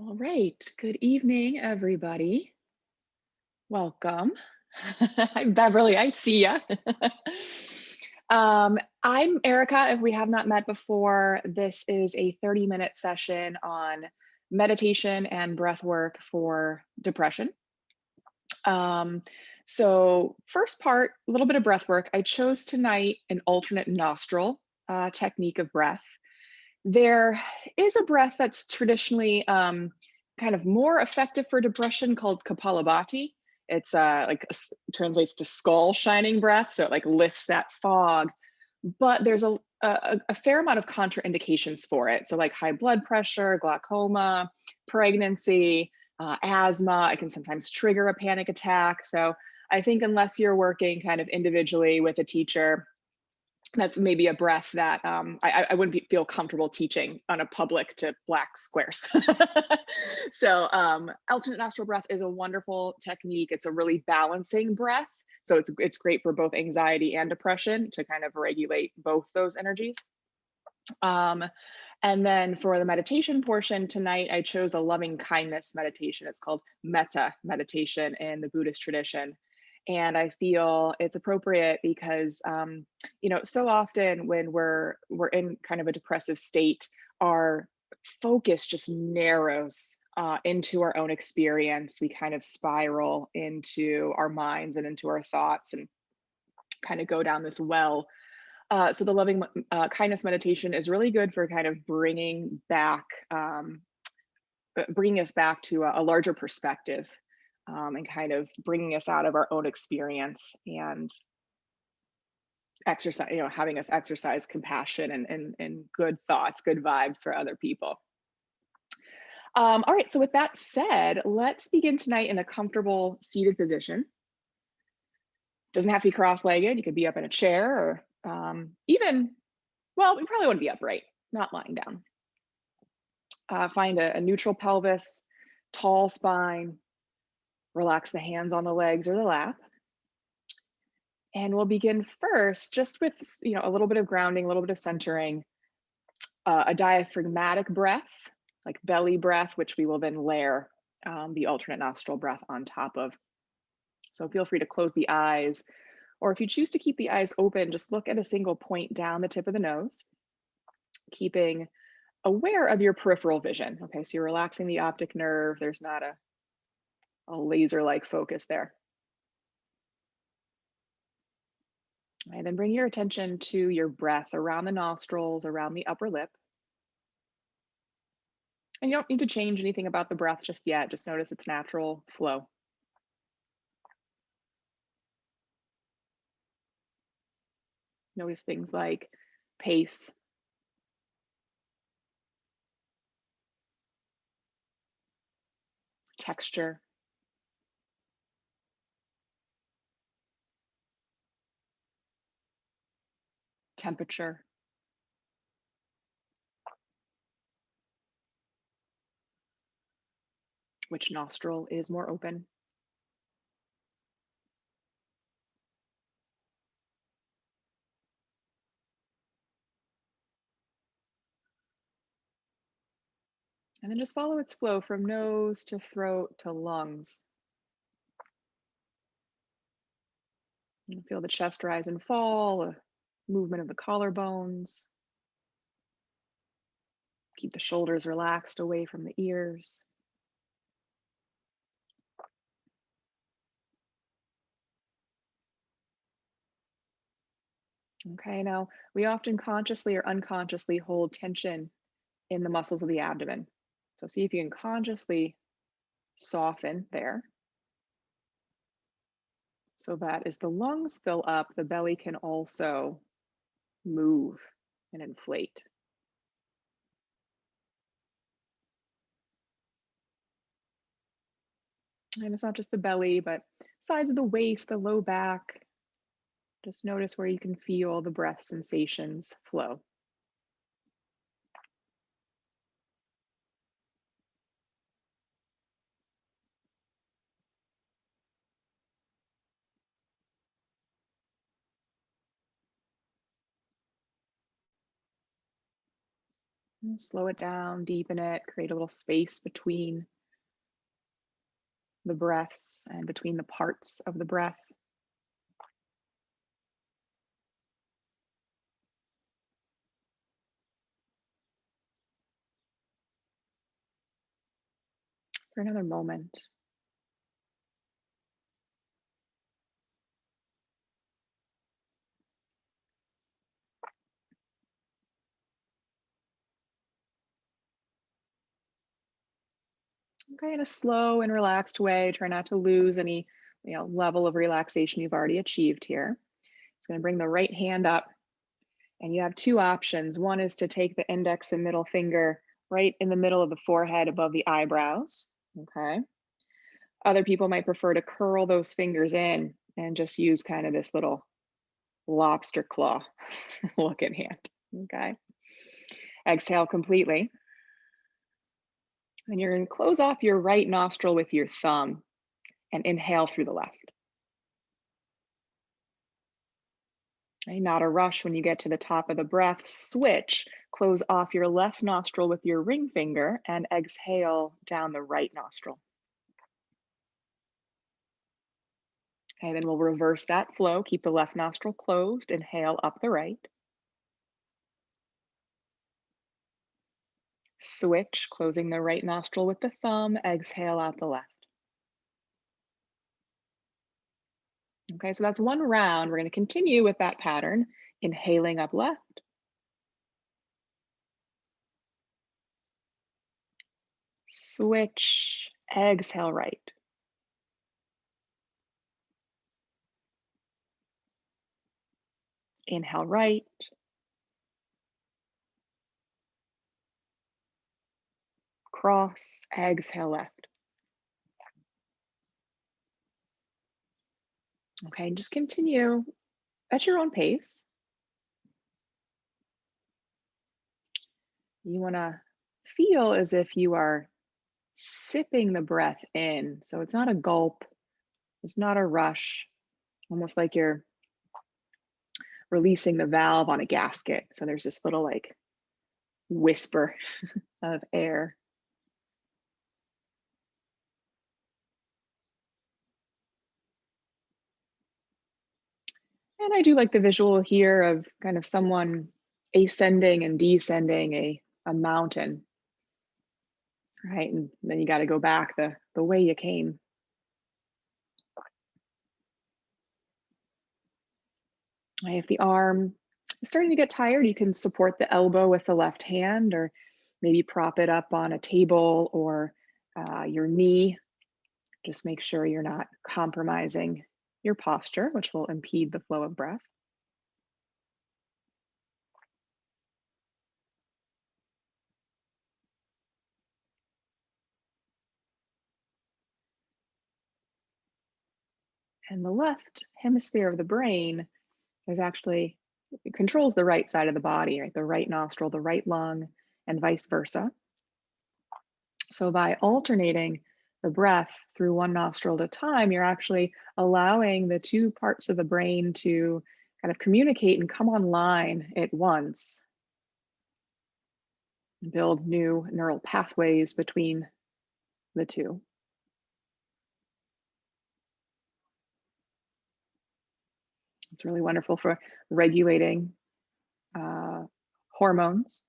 All right. Good evening, everybody. Welcome. I'm Beverly. I see ya. I'm Erica. If we have not met before, this is a 30-minute session on meditation and breath work for depression. Um, so, first part, a little bit of breath work. I chose tonight an alternate nostril technique of breath. There is a breath that's traditionally kind of more effective for depression called Kapalabhati. It's translates to skull shining breath, so it like lifts that fog. But there's a fair amount of contraindications for it. So like high blood pressure, glaucoma, pregnancy, asthma. It can sometimes trigger a panic attack. So I think unless you're working kind of individually with a teacher, that's maybe a breath that I wouldn't feel comfortable teaching on a public to black squares. So alternate nostril breath is a wonderful technique. It's a really balancing breath. So it's great for both anxiety and depression to kind of regulate both those energies. Um, and then for the meditation portion tonight, I chose a loving kindness meditation. It's called metta meditation in the Buddhist tradition. And I feel it's appropriate because, so often when we're in kind of a depressive state, our focus just narrows into our own experience. We kind of spiral into our minds and into our thoughts and kind of go down this well. So the loving kindness meditation is really good for kind of bringing us back to a larger perspective, and kind of bringing us out of our own experience and exercise, having us exercise compassion and good thoughts, good vibes for other people. All right, so with that said, let's begin tonight in a comfortable seated position. Doesn't have to be cross-legged. You could be up in a chair or well, we probably want to be upright, not lying down. Find a neutral pelvis, tall spine, relax the hands on the legs or the lap. And we'll begin first just with, a little bit of grounding, a little bit of centering, a diaphragmatic breath, like belly breath, which we will then layer the alternate nostril breath on top of. So feel free to close the eyes, or if you choose to keep the eyes open, just look at a single point down the tip of the nose, keeping aware of your peripheral vision. Okay, so you're relaxing the optic nerve. There's not a laser-like focus there. And then bring your attention to your breath around the nostrils, around the upper lip. And you don't need to change anything about the breath just yet. Just notice its natural flow. Notice things like pace, texture, temperature. Which nostril is more open? And then just follow its flow from nose to throat to lungs. You feel the chest rise and fall, a movement of the collarbones. Keep the shoulders relaxed away from the ears. Okay, now we often consciously or unconsciously hold tension in the muscles of the abdomen. So see if you can consciously soften there so that as the lungs fill up, the belly can also move and inflate. And it's not just the belly, but sides of the waist, the low back. Just notice where you can feel the breath sensations flow. Slow it down, deepen it, create a little space between the breaths and between the parts of the breath. For another moment. Okay, in a slow and relaxed way, try not to lose any, level of relaxation you've already achieved here. Just going to bring the right hand up, and you have two options. One is to take the index and middle finger right in the middle of the forehead above the eyebrows. Okay. Other people might prefer to curl those fingers in and just use kind of this little lobster claw looking hand. Okay. Exhale completely. And you're going to close off your right nostril with your thumb and inhale through the left. Okay, not a rush when you get to the top of the breath. Switch, close off your left nostril with your ring finger and exhale down the right nostril. Okay, then we'll reverse that flow. Keep the left nostril closed, inhale up the right. Switch, closing the right nostril with the thumb, exhale out the left. Okay, so that's one round. We're going to continue with that pattern, inhaling up left. Switch, exhale right. Inhale right. Cross, exhale left. Okay, and just continue at your own pace. You want to feel as if you are sipping the breath in. So it's not a gulp, it's not a rush, almost like you're releasing the valve on a gasket. So there's this little like whisper of air. And I do like the visual here of kind of someone ascending and descending a mountain, right? And then you got to go back the way you came. If the arm is starting to get tired, you can support the elbow with the left hand or maybe prop it up on a table or your knee. Just make sure you're not compromising your posture, which will impede the flow of breath. And the left hemisphere of the brain is actually, it controls the right side of the body, right? The right nostril, the right lung, and vice versa. So by alternating the breath through one nostril at a time, you're actually allowing the two parts of the brain to kind of communicate and come online at once, build new neural pathways between the two. It's really wonderful for regulating hormones.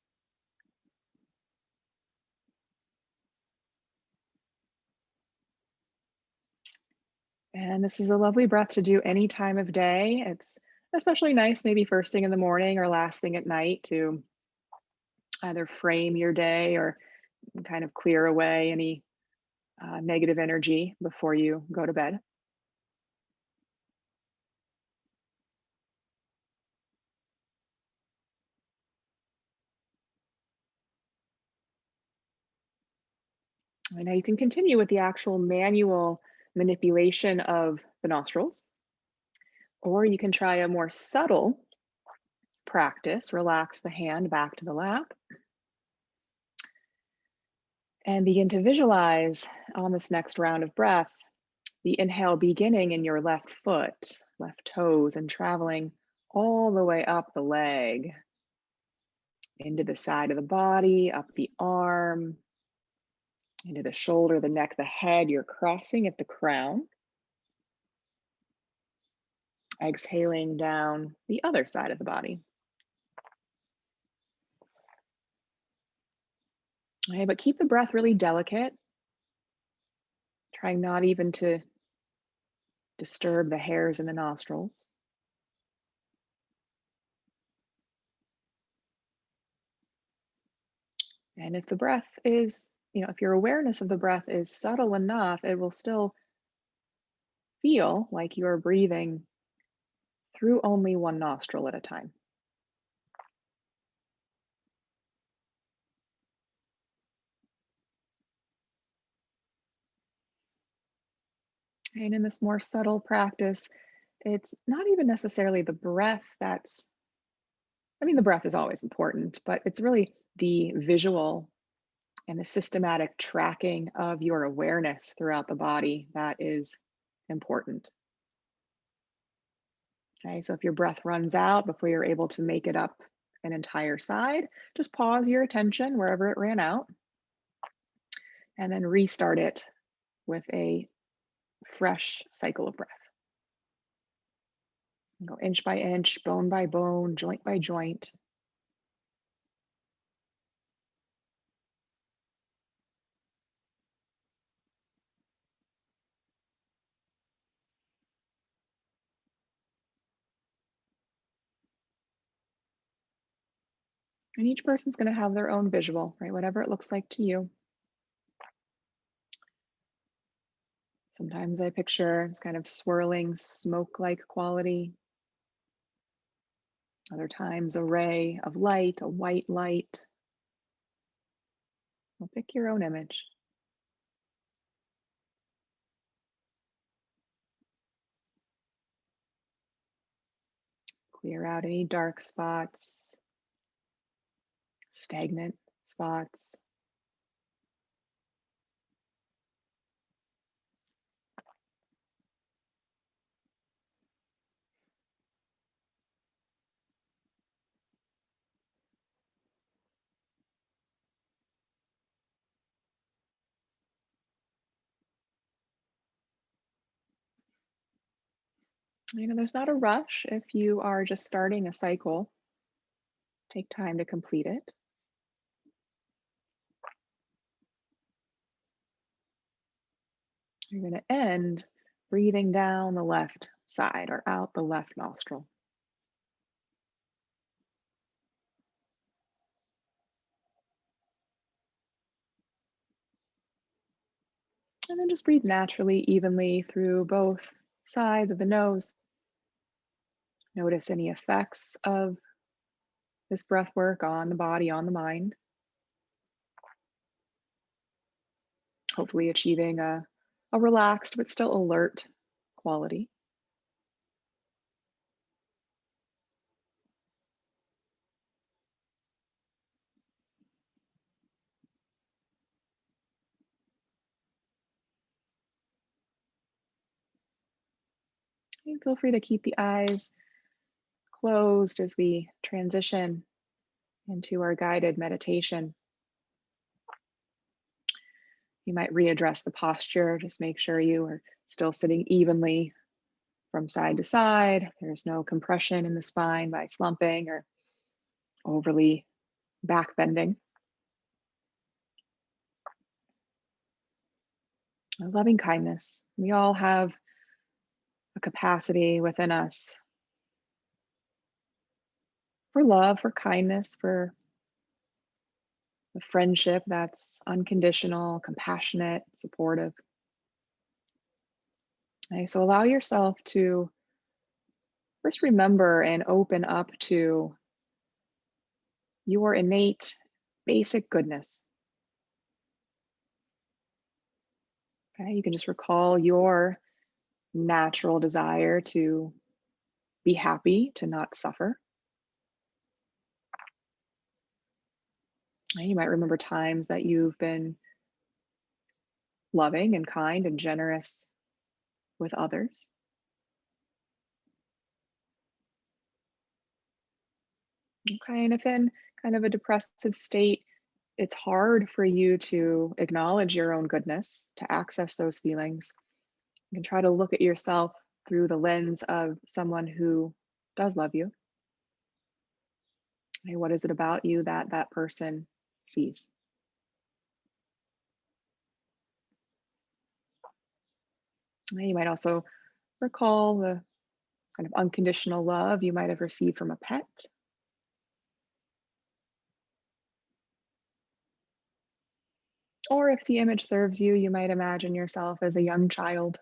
And this is a lovely breath to do any time of day. It's especially nice, maybe first thing in the morning or last thing at night, to either frame your day or kind of clear away any negative energy before you go to bed. And now you can continue with the actual manual manipulation of the nostrils, or you can try a more subtle practice. Relax the hand back to the lap and begin to visualize on this next round of breath the inhale beginning in your left foot, left toes, and traveling all the way up the leg. into the side of the body, up the arm, into the shoulder, the neck, the head. You're crossing at the crown. Exhaling down the other side of the body. Okay, but keep the breath really delicate. Trying not even to disturb the hairs in the nostrils. And if the breath is, if your awareness of the breath is subtle enough, it will still feel like you're breathing through only one nostril at a time. And in this more subtle practice, it's not even necessarily the breath the breath is always important, but it's really the visual and the systematic tracking of your awareness throughout the body that is important. Okay, so if your breath runs out before you're able to make it up an entire side, just pause your attention wherever it ran out and then restart it with a fresh cycle of breath. Go inch by inch, bone by bone, joint by joint. And each person's going to have their own visual, right? Whatever it looks like to you. Sometimes I picture this kind of swirling smoke-like quality. Other times, a ray of light, a white light. Well, pick your own image. Clear out any dark spots, stagnant spots. There's not a rush if you are just starting a cycle. Take time to complete it. You're going to end breathing down the left side or out the left nostril. And then just breathe naturally, evenly through both sides of the nose. Notice any effects of this breath work on the body, on the mind. Hopefully achieving a relaxed but still alert quality. And feel free to keep the eyes closed as we transition into our guided meditation. You might readdress the posture, just make sure you are still sitting evenly from side to side. There's no compression in the spine by slumping or overly back bending. Loving kindness. We all have a capacity within us for love, for kindness, for a friendship that's unconditional, compassionate, supportive. Okay, so allow yourself to first remember and open up to your innate basic goodness. Okay, you can just recall your natural desire to be happy, to not suffer. And you might remember times that you've been loving and kind and generous with others. Okay, and if in kind of a depressive state, it's hard for you to acknowledge your own goodness, to access those feelings. You can try to look at yourself through the lens of someone who does love you. Okay, what is it about you that that person sees? You might also recall the kind of unconditional love you might have received from a pet. Or if the image serves you, you might imagine yourself as a young child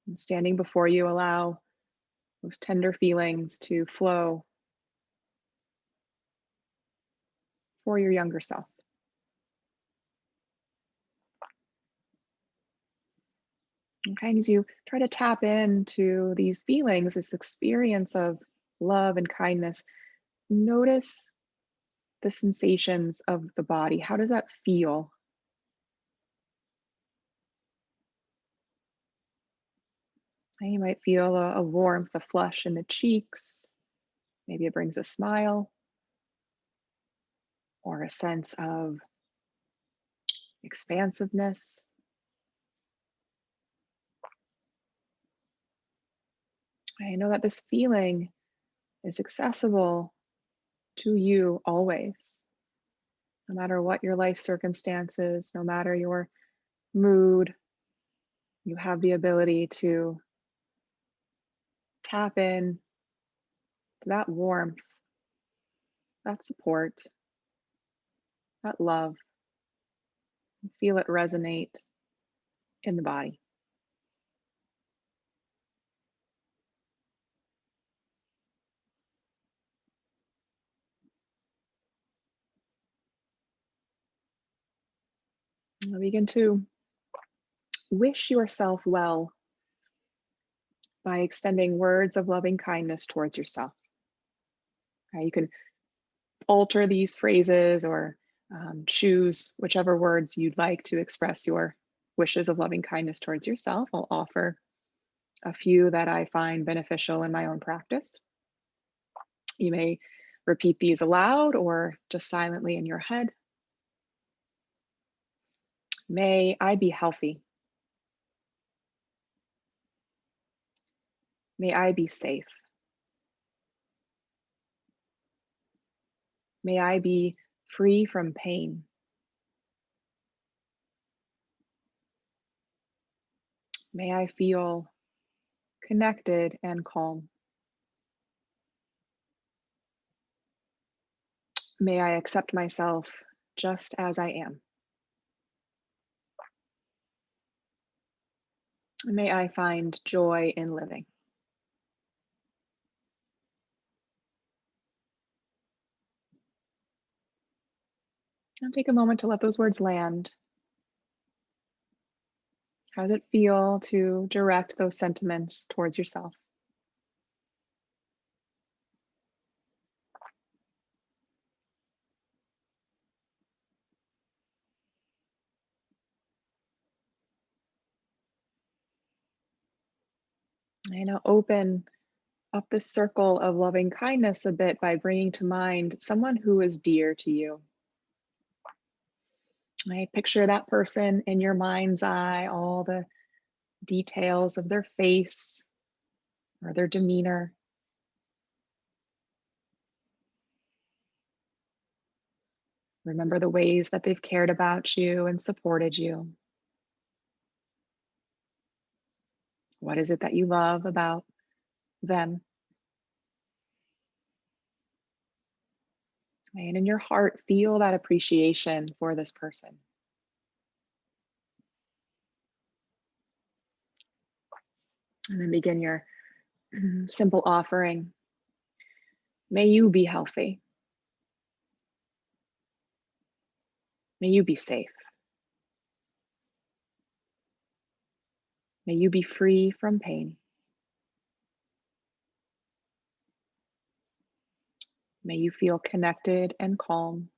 and standing before you. Allow those tender feelings to flow for your younger self. Okay, and as you try to tap into these feelings, this experience of love and kindness, notice the sensations of the body. How does that feel? And you might feel a warmth, a flush in the cheeks. Maybe it brings a smile or a sense of expansiveness. I know that this feeling is accessible to you always, no matter what your life circumstances, no matter your mood. You have the ability to tap in to that warmth, that support, that love, and feel it resonate in the body. And begin to wish yourself well by extending words of loving kindness towards yourself. You can alter these phrases or choose whichever words you'd like to express your wishes of loving kindness towards yourself. I'll offer a few that I find beneficial in my own practice. You may repeat these aloud or just silently in your head. May I be healthy. May I be safe. May I be free from pain. May I feel connected and calm. May I accept myself just as I am. May I find joy in living. And take a moment to let those words land. How does it feel to direct those sentiments towards yourself? Open up the circle of loving kindness a bit by bringing to mind someone who is dear to you. I picture that person in your mind's eye, all the details of their face or their demeanor. Remember the ways that they've cared about you and supported you. What is it that you love about them? And in your heart, feel that appreciation for this person. And then begin your simple offering. May you be healthy. May you be safe. May you be free from pain. May you feel connected and calm.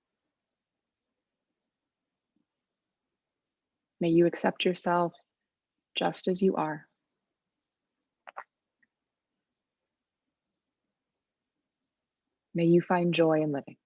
May you accept yourself just as you are. May you find joy in living.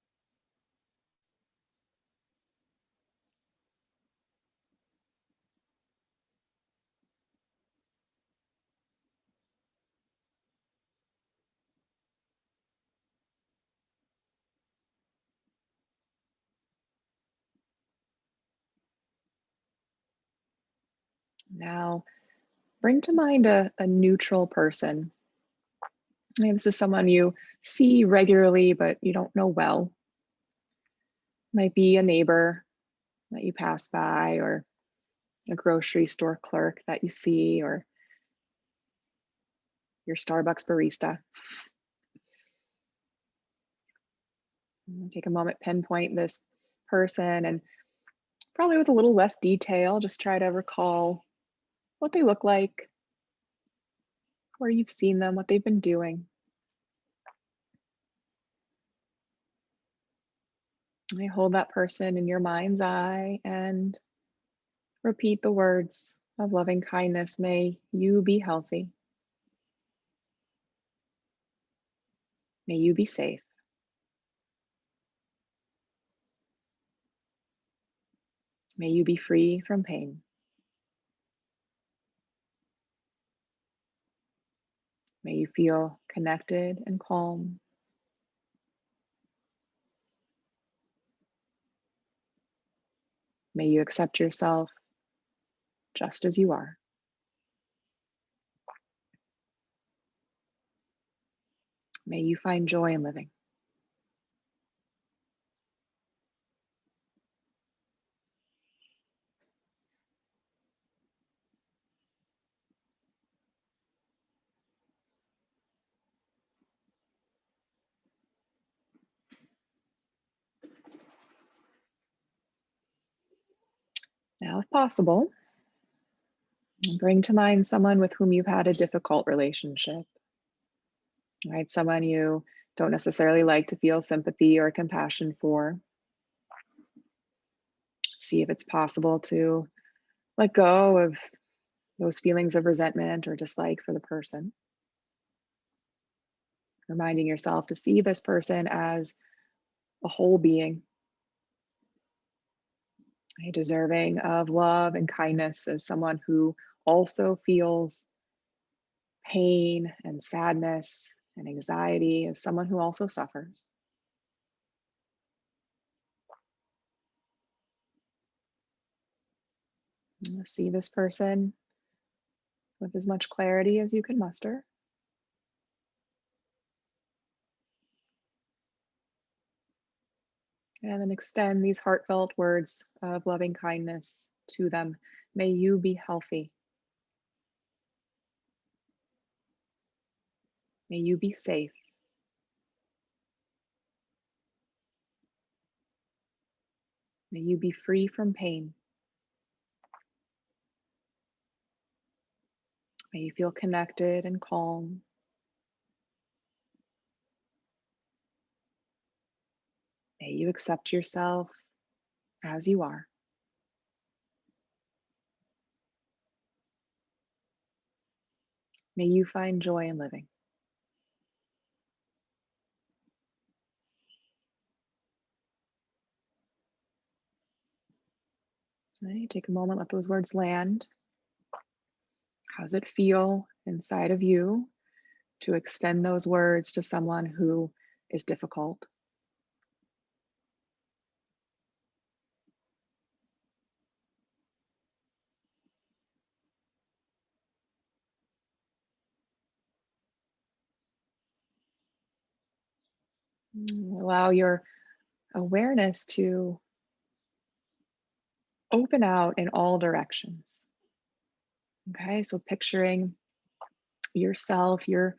Now, bring to mind a neutral person. Maybe this is someone you see regularly, but you don't know well. Might be a neighbor that you pass by, or a grocery store clerk that you see, or your Starbucks barista. Take a moment, pinpoint this person, and probably with a little less detail, just try to recall what they look like, where you've seen them, what they've been doing. You hold that person in your mind's eye and repeat the words of loving kindness. May you be healthy. May you be safe. May you be free from pain. May you feel connected and calm. May you accept yourself just as you are. May you find joy in living. Now, if possible, bring to mind someone with whom you've had a difficult relationship, right? Someone you don't necessarily like to feel sympathy or compassion for. See if it's possible to let go of those feelings of resentment or dislike for the person. Reminding yourself to see this person as a whole being, deserving of love and kindness, as someone who also feels pain and sadness and anxiety, as someone who also suffers. See this person with as much clarity as you can muster. And then extend these heartfelt words of loving kindness to them. May you be healthy. May you be safe. May you be free from pain. May you feel connected and calm. May you accept yourself as you are. May you find joy in living. Right? Take a moment, let those words land. How does it feel inside of you to extend those words to someone who is difficult? Allow your awareness to open out in all directions. Okay, so picturing yourself, your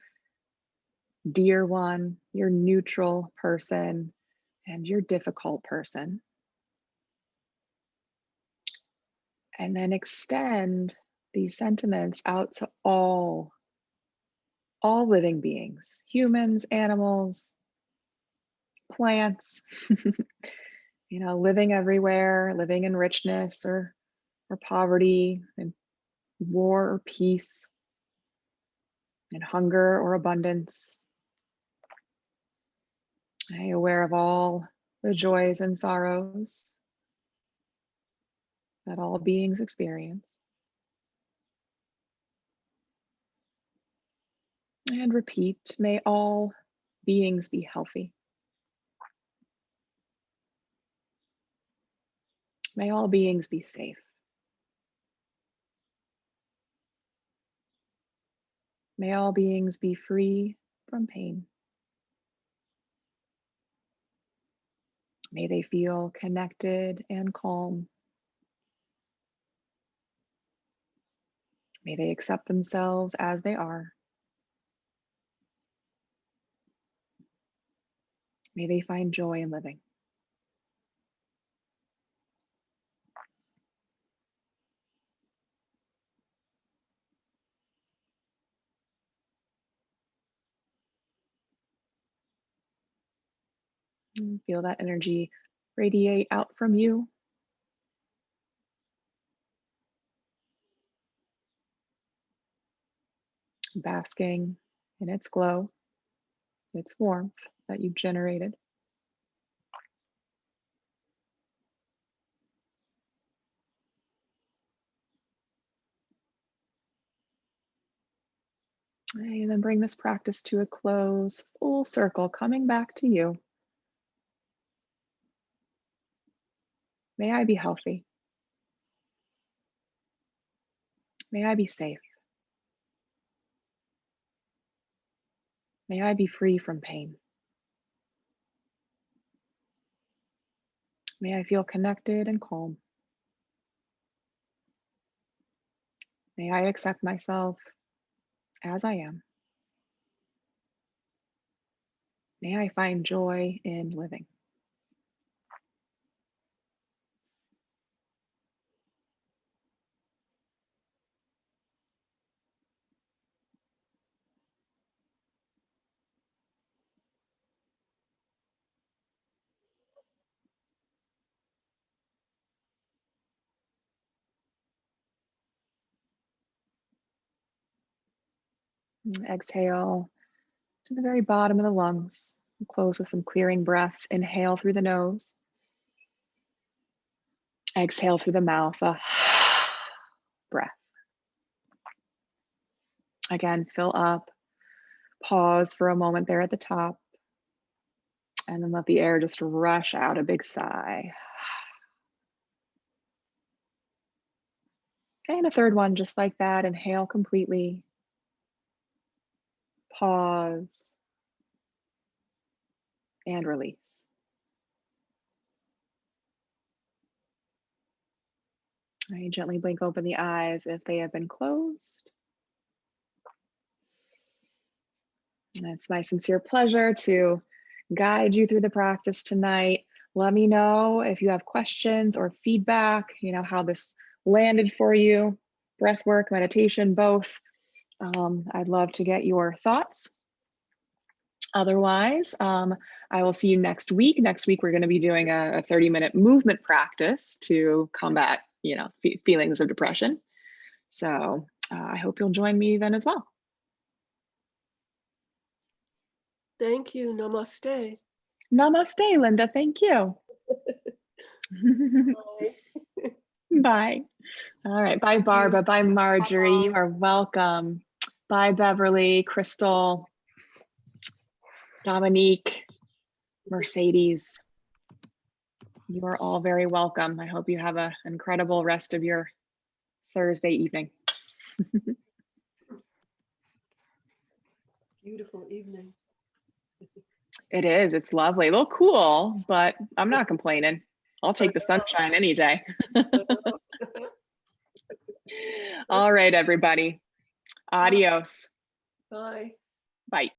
dear one, your neutral person, and your difficult person. And then extend these sentiments out to all living beings, humans, animals, plants, living everywhere, living in richness or poverty, and war or peace, and hunger or abundance. Aware of all the joys and sorrows that all beings experience. And repeat, may all beings be healthy. May all beings be safe. May all beings be free from pain. May they feel connected and calm. May they accept themselves as they are. May they find joy in living. And feel that energy radiate out from you. Basking in its glow, its warmth that you've generated. And then bring this practice to a close, full circle, coming back to you. May I be healthy. May I be safe. May I be free from pain. May I feel connected and calm. May I accept myself as I am. May I find joy in living. And exhale to the very bottom of the lungs. We'll close with some clearing breaths. Inhale through the nose. Exhale through the mouth. A breath. Again, fill up. Pause for a moment there at the top. And then let the air just rush out, a big sigh. And a third one just like that. Inhale completely. Pause. And release. I gently blink open the eyes if they have been closed. And it's my sincere pleasure to guide you through the practice tonight. Let me know if you have questions or feedback, how this landed for you, breath work, meditation, both. I'd love to get your thoughts. Otherwise, I will see you next week. Next week, we're going to be doing a 30-minute movement practice to combat, feelings of depression. So I hope you'll join me then as well. Thank you. Namaste. Namaste, Linda. Thank you. Bye. Bye. All right. Bye, Barbara. Bye, Marjorie. Bye. You are welcome. Bye, Beverly, Crystal, Dominique, Mercedes. You are all very welcome. I hope you have an incredible rest of your Thursday evening. Beautiful evening. It is. It's lovely. A little cool, but I'm not complaining. I'll take the sunshine any day. All right, everybody. Adios. Bye. Bye.